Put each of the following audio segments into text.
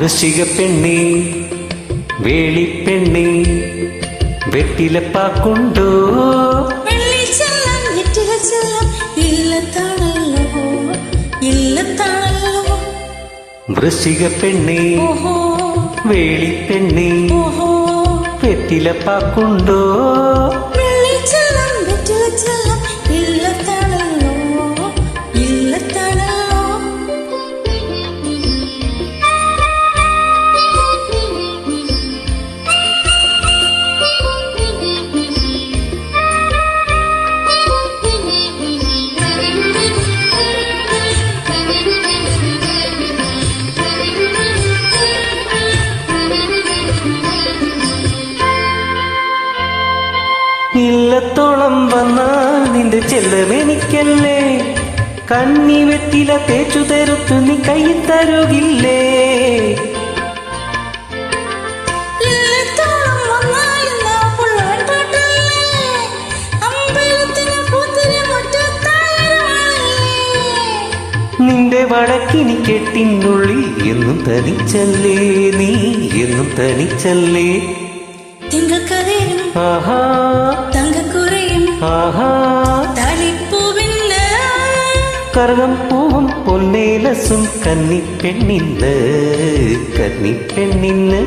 വൃശ്ചിക പെണ്ണേ വേളിപ്പെണ്ണേ വെറ്റിലപ്പാക്കുണ്ടോ വൃശ്ചിക പെണ്ണേ വേളിപ്പെണ്ണേ വെറ്റിലപ്പാക്കുണ്ടോ ഇല്ലത്തോളം വന്നാൽ നിന്റെ ചെല്ലമെനിക്കല്ലേ കന്നി വെറ്റില തേച്ചു തരുത്തു നീ കൈ തരുകില്ലേ നിന്റെ വടക്കിനി കെട്ടിനുള്ളിൽ എന്നും തനിച്ചല്ലേ നീ എന്നും തനിച്ചല്ലേ ആഹാ ആഹാ കറുകം പൂവും പൊന്നേലസും കന്നിപ്പെണ്ണിന്ന് കന്നിപ്പെണ്ണിന്ന്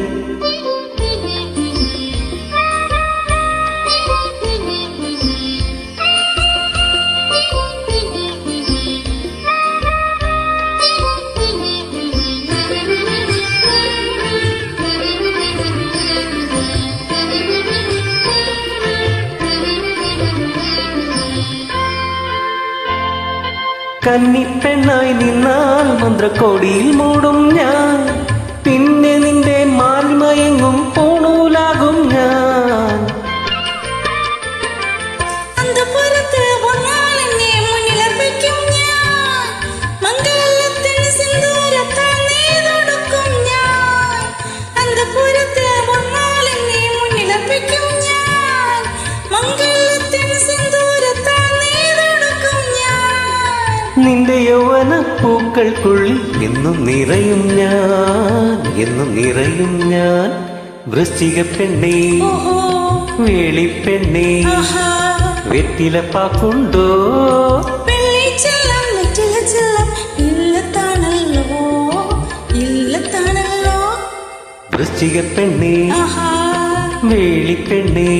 കന്നിപ്പെണ്ണായി നിന്നാൽ മന്ത്രക്കോടിയിൽ മൂടും ഞാൻ പിന്നെ നിന്റെ മാൽമയങ്ങും പൂണൂലാകും ഞാൻ നിന്റെ യൗവന പൂക്കൾക്കുള്ളിൽ എന്നും നിറയും ഞാൻ എന്നും നിറയും ഞാൻ വൃശ്ചിക പെണ്ണേ വേളിപ്പെണ്ണേ വെറ്റിലപ്പാക്കുണ്ടോ വൃശ്ചിക പെണ്ണേ വേളിപ്പെണ്ണേ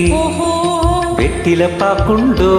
വെറ്റിലപ്പാക്കുണ്ടോ